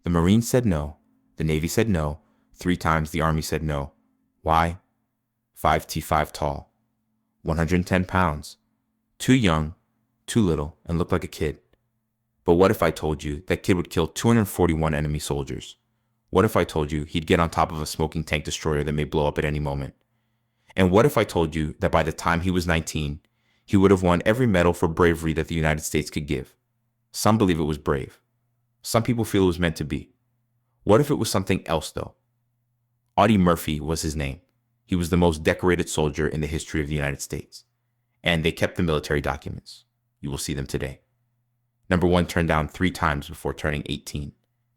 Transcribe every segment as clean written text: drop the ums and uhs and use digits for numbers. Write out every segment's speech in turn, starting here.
The Marines said no. The Navy said no. 3 times the Army said no. Why? 5'5" tall, 110 pounds, too young, too little, and looked like a kid. But what if I told you that kid would kill 241 enemy soldiers? What if I told you he'd get on top of a smoking tank destroyer that may blow up at any moment? And what if I told you that by the time he was 19, he would have won every medal for bravery that the United States could give? Some believe it was brave. Some people feel it was meant to be. What if it was something else, though? Audie Murphy was his name. He was the most decorated soldier in the history of the United States. And they kept the military documents. You will see them today. Number 1 turned down 3 times before turning 18,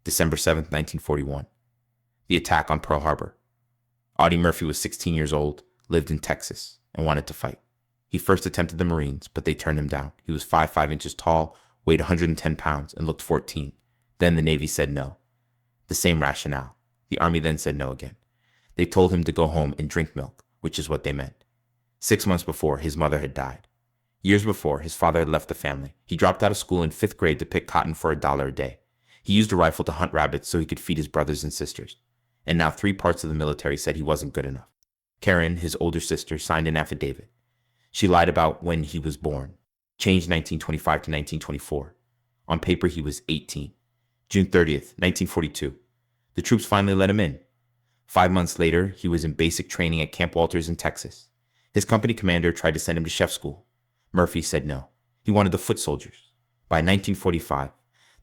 December 7th, 1941. The attack on Pearl Harbor. Audie Murphy was 16 years old, lived in Texas, and wanted to fight. He first attempted the Marines, but they turned him down. He was 5'5" tall, weighed 110 pounds, and looked 14. Then the Navy said no. The same rationale. The Army then said no again. They told him to go home and drink milk, which is what they meant. 6 months before, his mother had died. Years before, his father had left the family. He dropped out of school in 5th grade to pick cotton for $1 a day. He used a rifle to hunt rabbits so he could feed his brothers and sisters. And now 3 parts of the military said he wasn't good enough. Karen, his older sister, signed an affidavit. She lied about when he was born. Changed 1925 to 1924. On paper, he was 18. June 30th, 1942. The troops finally let him in. 5 months later, he was in basic training at Camp Walters in Texas. His company commander tried to send him to chef school. Murphy said no. He wanted the foot soldiers. By 1945,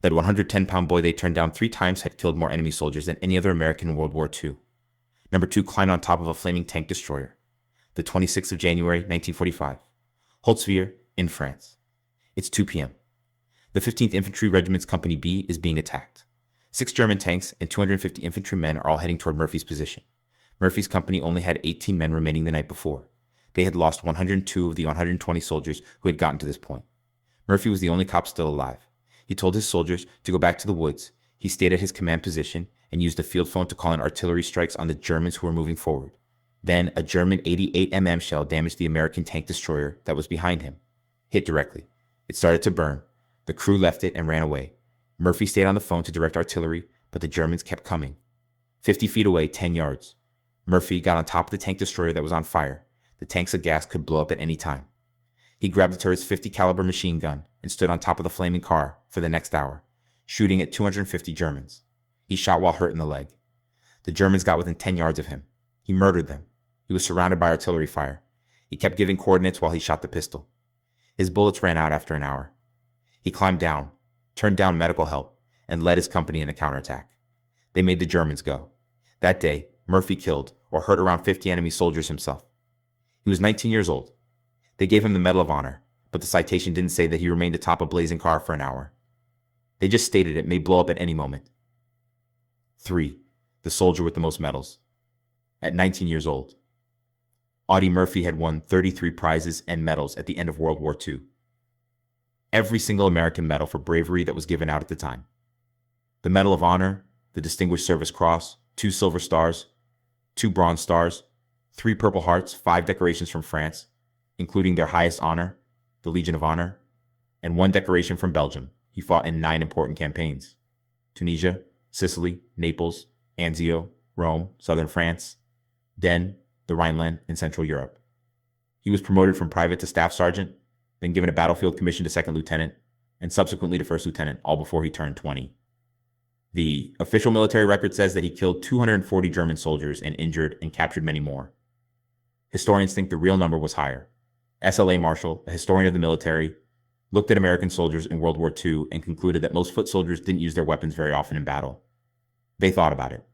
that 110-pound boy they turned down 3 times had killed more enemy soldiers than any other American in World War II. Number 2 climbed on top of a flaming tank destroyer. The 26th of January, 1945. Holtzwihr, in France. It's 2 p.m. The 15th Infantry Regiment's Company B is being attacked. 6 German tanks and 250 infantrymen are all heading toward Murphy's position. Murphy's company only had 18 men remaining the night before. They had lost 102 of the 120 soldiers who had gotten to this point. Murphy was the only cop still alive. He told his soldiers to go back to the woods. He stayed at his command position and used a field phone to call in artillery strikes on the Germans who were moving forward. Then a German 88 shell damaged the American tank destroyer that was behind him. Hit directly. It started to burn. The crew left it and ran away. Murphy stayed on the phone to direct artillery, but the Germans kept coming. 50 feet away, 10 yards. Murphy got on top of the tank destroyer that was on fire. The tanks of gas could blow up at any time. He grabbed the turret's .50 caliber machine gun and stood on top of the flaming car for the next hour, shooting at 250 Germans. He shot while hurt in the leg. The Germans got within 10 yards of him. He murdered them. He was surrounded by artillery fire. He kept giving coordinates while he shot the pistol. His bullets ran out after an hour. He climbed down, turned down medical help, and led his company in a counterattack. They made the Germans go. That day, Murphy killed or hurt around 50 enemy soldiers himself. He was 19 years old. They gave him the Medal of Honor, but the citation didn't say that he remained atop a blazing car for an hour. They just stated it may blow up at any moment. 3. The soldier with the most medals. At 19 years old. Audie Murphy had won 33 prizes and medals at the end of World War II. Every single American medal for bravery that was given out at the time. The Medal of Honor, the Distinguished Service Cross, 2 Silver Stars, 2 Bronze Stars, 3 Purple Hearts, 5 decorations from France, including their highest honor, the Legion of Honor, and 1 decoration from Belgium. He fought in 9 important campaigns: Tunisia, Sicily, Naples, Anzio, Rome, southern France, Den, the Rhineland, and Central Europe. He was promoted from private to staff sergeant, then given a battlefield commission to second lieutenant, and subsequently to first lieutenant, all before he turned 20. The official military record says that he killed 240 German soldiers and injured and captured many more. Historians think the real number was higher. S.L.A. Marshall, a historian of the military, looked at American soldiers in World War II and concluded that most foot soldiers didn't use their weapons very often in battle. They thought about it.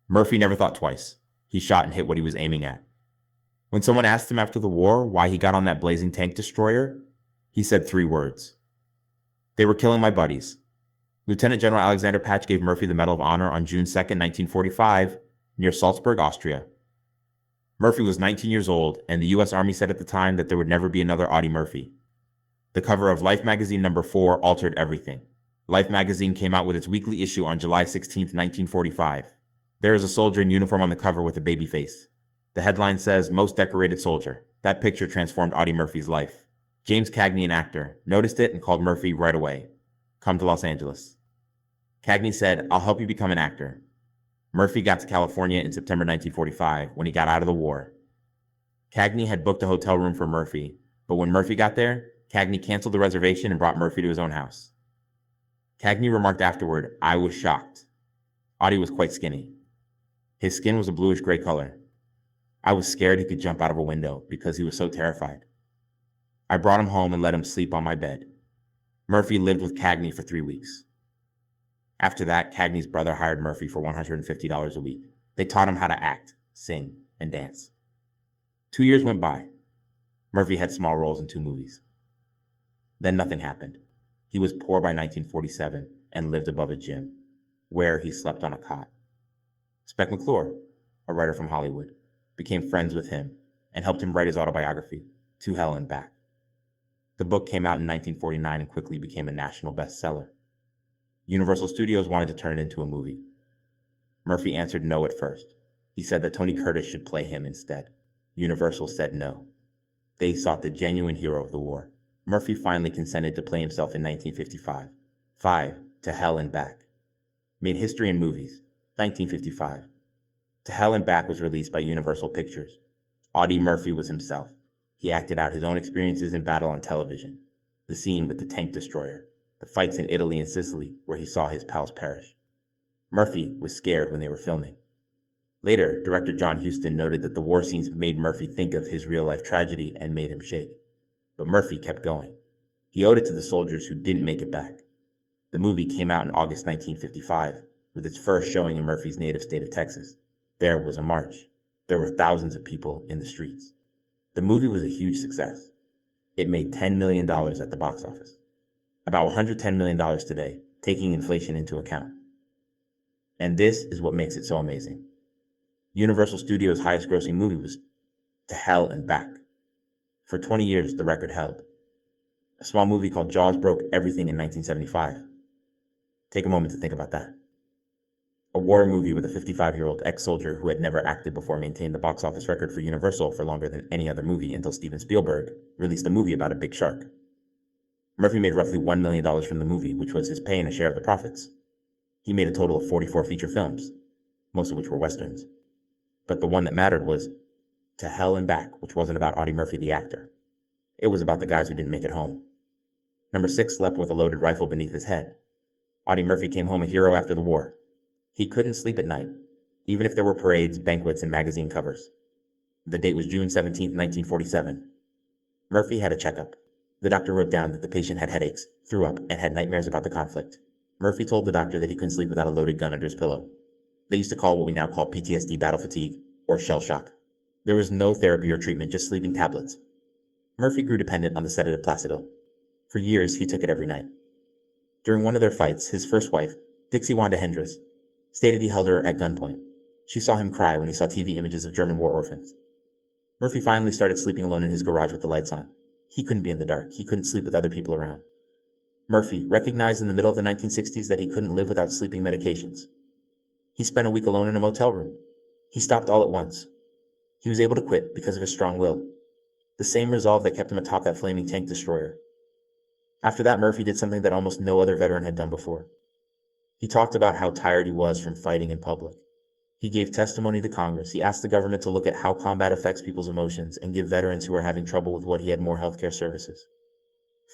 Murphy never thought twice. He shot and hit what he was aiming at. When someone asked him after the war why he got on that blazing tank destroyer, he said 3 words. They were killing my buddies. Lieutenant General Alexander Patch gave Murphy the Medal of Honor on June 2, 1945, near Salzburg, Austria. Murphy was 19 years old, and the U.S. Army said at the time that there would never be another Audie Murphy. The cover of Life magazine number 4 altered everything. Life magazine came out with its weekly issue on July 16, 1945. There is a soldier in uniform on the cover with a baby face. The headline says, "Most Decorated Soldier." That picture transformed Audie Murphy's life. James Cagney, an actor, noticed it and called Murphy right away. Come to Los Angeles. Cagney said, "I'll help you become an actor." Murphy got to California in September 1945 when he got out of the war. Cagney had booked a hotel room for Murphy, but when Murphy got there, Cagney canceled the reservation and brought Murphy to his own house. Cagney remarked afterward, "I was shocked." Audie was quite skinny. His skin was a bluish-gray color. I was scared he could jump out of a window because he was so terrified. I brought him home and let him sleep on my bed. Murphy lived with Cagney for 3 weeks. After that, Cagney's brother hired Murphy for $150 a week. They taught him how to act, sing, and dance. 2 years went by. Murphy had small roles in 2 movies. Then nothing happened. He was poor by 1947 and lived above a gym, where he slept on a cot. Spec McClure, a writer from Hollywood, became friends with him and helped him write his autobiography, To Hell and Back. The book came out in 1949 and quickly became a national bestseller. Universal Studios wanted to turn it into a movie. Murphy answered no at first. He said that Tony Curtis should play him instead. Universal said no. They sought the genuine hero of the war. Murphy finally consented to play himself in 1955. 5. To Hell and Back. Made history in movies. 1955. To Hell and Back was released by Universal Pictures. Audie Murphy was himself. He acted out his own experiences in battle on television. The scene with the tank destroyer. The fights in Italy and Sicily where he saw his pals perish. Murphy was scared when they were filming. Later, director John Huston noted that the war scenes made Murphy think of his real-life tragedy and made him shake. But Murphy kept going. He owed it to the soldiers who didn't make it back. The movie came out in August 1955, with its first showing in Murphy's native state of Texas. There was a march. There were thousands of people in the streets. The movie was a huge success. It made $10 million at the box office. About $110 million today, taking inflation into account. And this is what makes it so amazing. Universal Studios' highest grossing movie was To Hell and Back. For 20 years, the record held. A small movie called Jaws broke everything in 1975. Take a moment to think about that. A war movie with a 55-year-old ex-soldier who had never acted before maintained the box office record for Universal for longer than any other movie until Steven Spielberg released a movie about a big shark. Murphy made roughly $1 million from the movie, which was his pay and a share of the profits. He made a total of 44 feature films, most of which were westerns. But the one that mattered was To Hell and Back, which wasn't about Audie Murphy the actor. It was about the guys who didn't make it home. Number 6 slept with a loaded rifle beneath his head. Audie Murphy came home a hero after the war. He couldn't sleep at night, even if there were parades, banquets, and magazine covers. The date was June 17, 1947. Murphy had a checkup. The doctor wrote down that the patient had headaches, threw up, and had nightmares about the conflict. Murphy told the doctor that he couldn't sleep without a loaded gun under his pillow. They used to call what we now call PTSD battle fatigue, or shell shock. There was no therapy or treatment, just sleeping tablets. Murphy grew dependent on the sedative Placidil. For years, he took it every night. During one of their fights, his first wife, Dixie Wanda Hendress, stated he held her at gunpoint. She saw him cry when he saw TV images of German war orphans. Murphy finally started sleeping alone in his garage with the lights on. He couldn't be in the dark. He couldn't sleep with other people around. Murphy recognized in the middle of the 1960s that he couldn't live without sleeping medications. He spent a week alone in a motel room. He stopped all at once. He was able to quit because of his strong will. The same resolve that kept him atop that flaming tank destroyer. After that, Murphy did something that almost no other veteran had done before. He talked about how tired he was from fighting in public. He gave testimony to Congress. He asked the government to look at how combat affects people's emotions and give veterans who are having trouble with what he had more healthcare services.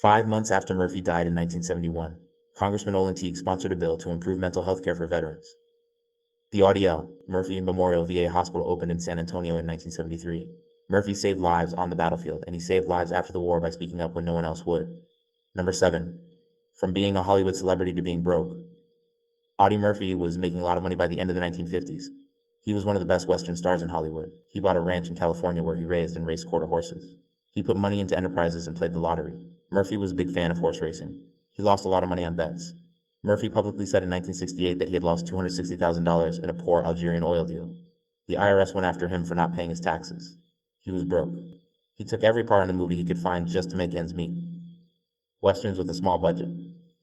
5 months after Murphy died in 1971, Congressman Olin Teague sponsored a bill to improve mental health care for veterans. The Audie L. Murphy Memorial VA Hospital opened in San Antonio in 1973. Murphy saved lives on the battlefield, and he saved lives after the war by speaking up when no one else would. Number 7. From being a Hollywood celebrity to being broke. Audie Murphy was making a lot of money by the end of the 1950s. He was one of the best Western stars in Hollywood. He bought a ranch in California where he raised and raced quarter horses. He put money into enterprises and played the lottery. Murphy was a big fan of horse racing. He lost a lot of money on bets. Murphy publicly said in 1968 that he had lost $260,000 in a poor Algerian oil deal. The IRS went after him for not paying his taxes. He was broke. He took every part in the movie he could find just to make ends meet. Westerns with a small budget.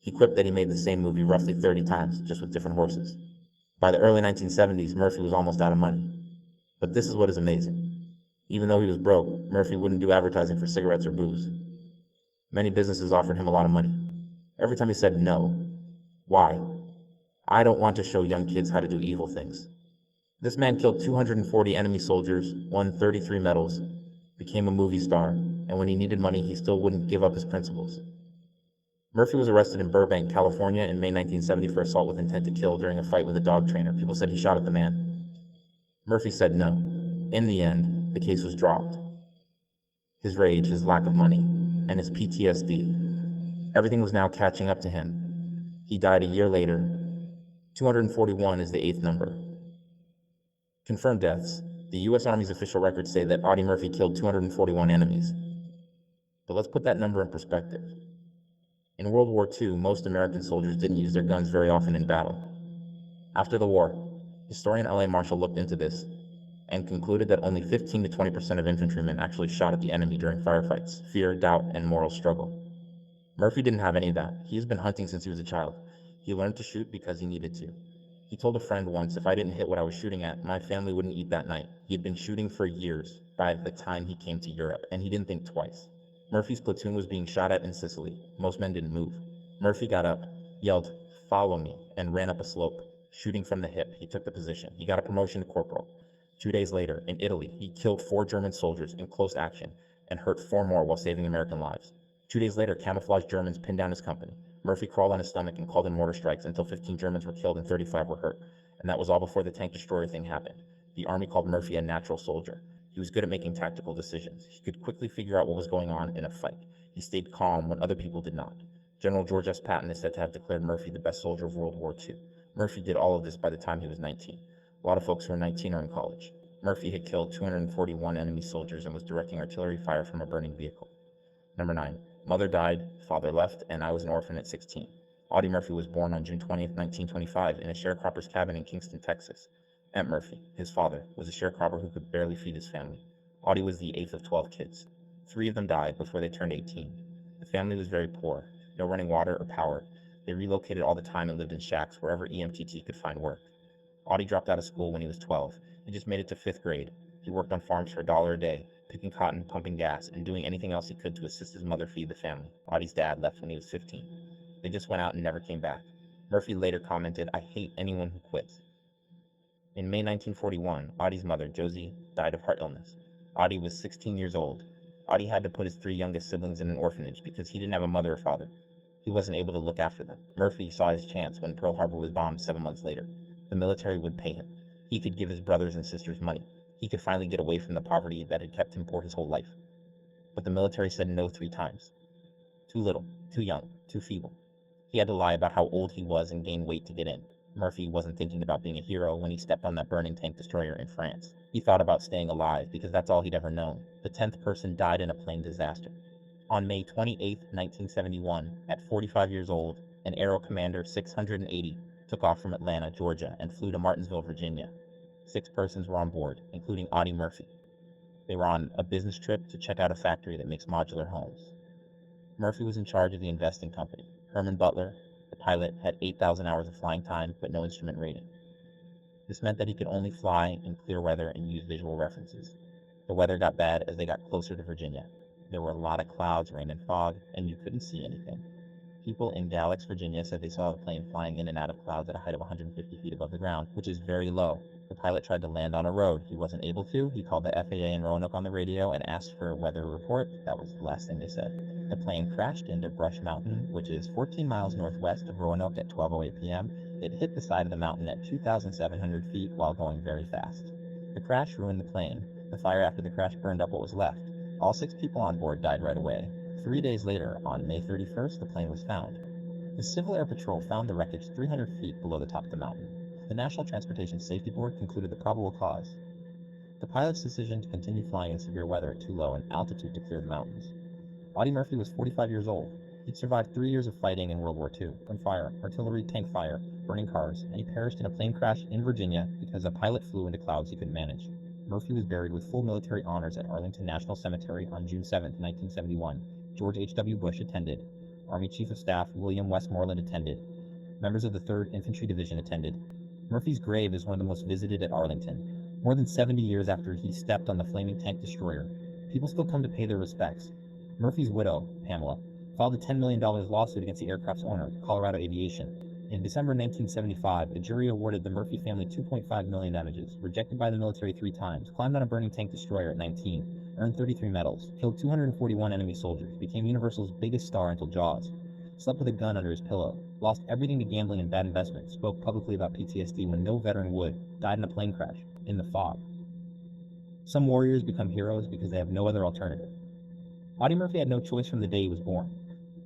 He quipped that he made the same movie roughly 30 times, just with different horses. By the early 1970s, Murphy was almost out of money. But this is what is amazing. Even though he was broke, Murphy wouldn't do advertising for cigarettes or booze. Many businesses offered him a lot of money. Every time he said no. Why? I don't want to show young kids how to do evil things. This man killed 240 enemy soldiers, won 33 medals, became a movie star, and when he needed money, he still wouldn't give up his principles. Murphy was arrested in Burbank, California in May 1970 for assault with intent to kill during a fight with a dog trainer. People said he shot at the man. Murphy said no. In the end, the case was dropped. His rage, his lack of money, and his PTSD. Everything was now catching up to him. He died a year later. 241 is the eighth number. Confirmed deaths. The U.S. Army's official records say that Audie Murphy killed 241 enemies. But let's put that number in perspective. In World War II, most American soldiers didn't use their guns very often in battle. After the war, historian L.A. Marshall looked into this and concluded that only 15 to 20% of infantrymen actually shot at the enemy during firefights, fear, doubt, and moral struggle. Murphy didn't have any of that. He's been hunting since he was a child. He learned to shoot because he needed to. He told a friend once, if I didn't hit what I was shooting at, my family wouldn't eat that night. He had been shooting for years by the time he came to Europe, and he didn't think twice. Murphy's platoon was being shot at in Sicily. Most men didn't move. Murphy got up, yelled, "Follow me," and ran up a slope. Shooting from the hip, he took the position. He got a promotion to corporal. 2 days later, in Italy, he killed 4 German soldiers in close action and hurt 4 more while saving American lives. 2 days later, camouflaged Germans pinned down his company. Murphy crawled on his stomach and called in mortar strikes until 15 Germans were killed and 35 were hurt. And that was all before the tank destroyer thing happened. The Army called Murphy a natural soldier. He was good at making tactical decisions. He could quickly figure out what was going on in a fight. He stayed calm when other people did not. General George S. Patton is said to have declared Murphy the best soldier of World War II. Murphy did all of this by the time he was 19. A lot of folks who are 19 are in college. Murphy had killed 241 enemy soldiers and was directing artillery fire from a burning vehicle. Number 9. Mother died, father left, and I was an orphan at 16. Audie Murphy was born on June 20th, 1925, in a sharecropper's cabin in Kingston, Texas. Aunt Murphy, his father, was a sharecropper who could barely feed his family. Audie was the 8th of 12 kids. 3 of them died before they turned 18. The family was very poor, no running water or power. They relocated all the time and lived in shacks wherever EMTT could find work. Audie dropped out of school when he was 12 and just made it to 5th grade. He worked on farms for $1 a day, picking cotton, pumping gas, and doing anything else he could to assist his mother feed the family. Audie's dad left when he was 15. They just went out and never came back. Murphy later commented, "I hate anyone who quits." In May 1941, Audie's mother, Josie, died of heart illness. Audie was 16 years old. Audie had to put his 3 youngest siblings in an orphanage because he didn't have a mother or father. He wasn't able to look after them. Murphy saw his chance when Pearl Harbor was bombed 7 months later. The military would pay him. He could give his brothers and sisters money. He could finally get away from the poverty that had kept him poor his whole life. But the military said no 3 times. Too little, too young, too feeble. He had to lie about how old he was and gain weight to get in. Murphy wasn't thinking about being a hero when he stepped on that burning tank destroyer in France. He thought about staying alive because that's all he'd ever known. The 10th person died in a plane disaster. On May 28, 1971, at 45 years old, an Aero Commander 680 took off from Atlanta, Georgia, and flew to Martinsville, Virginia. 6 persons were on board, including Audie Murphy. They were on a business trip to check out a factory that makes modular homes. Murphy was in charge of the investing company. Herman Butler, the pilot, had 8,000 hours of flying time, but no instrument rating. This meant that he could only fly in clear weather and use visual references. The weather got bad as they got closer to Virginia. There were a lot of clouds, rain, and fog, and you couldn't see anything. People in Galax, Virginia said they saw the plane flying in and out of clouds at a height of 150 feet above the ground, which is very low. The pilot tried to land on a road. He wasn't able to. He called the FAA in Roanoke on the radio and asked for a weather report. That was the last thing they said. The plane crashed into Brush Mountain, which is 14 miles northwest of Roanoke at 12:08 p.m. It hit the side of the mountain at 2,700 feet while going very fast. The crash ruined the plane. The fire after the crash burned up what was left. All 6 people on board died right away. 3 days later, on May 31st, the plane was found. The Civil Air Patrol found the wreckage 300 feet below the top of the mountain. The National Transportation Safety Board concluded the probable cause: the pilot's decision to continue flying in severe weather at too low an altitude to clear the mountains. Audie Murphy was 45 years old. He'd survived 3 years of fighting in World War II, from fire, artillery, tank fire, burning cars, and he perished in a plane crash in Virginia because a pilot flew into clouds he couldn't manage. Murphy was buried with full military honors at Arlington National Cemetery on June 7, 1971. George H.W. Bush attended. Army Chief of Staff William Westmoreland attended. Members of the 3rd Infantry Division attended. Murphy's grave is one of the most visited at Arlington. More than 70 years after he stepped on the flaming tank destroyer, people still come to pay their respects. Murphy's widow, Pamela, filed a $10 million lawsuit against the aircraft's owner, Colorado Aviation. In December 1975, a jury awarded the Murphy family $2.5 million damages. Rejected by the military 3 times, climbed on a burning tank destroyer at 19, earned 33 medals, killed 241 enemy soldiers, became Universal's biggest star until Jaws, slept with a gun under his pillow, lost everything to gambling and bad investments, spoke publicly about PTSD when no veteran would, died in a plane crash, in the fog. Some warriors become heroes because they have no other alternative. Audie Murphy had no choice from the day he was born.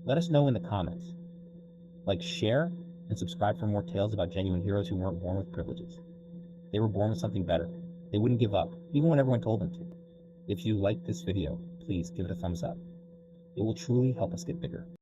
Let us know in the comments. Like, share, and subscribe for more tales about genuine heroes who weren't born with privileges. They were born with something better. They wouldn't give up, even when everyone told them to. If you liked this video, please give it a thumbs up. It will truly help us get bigger.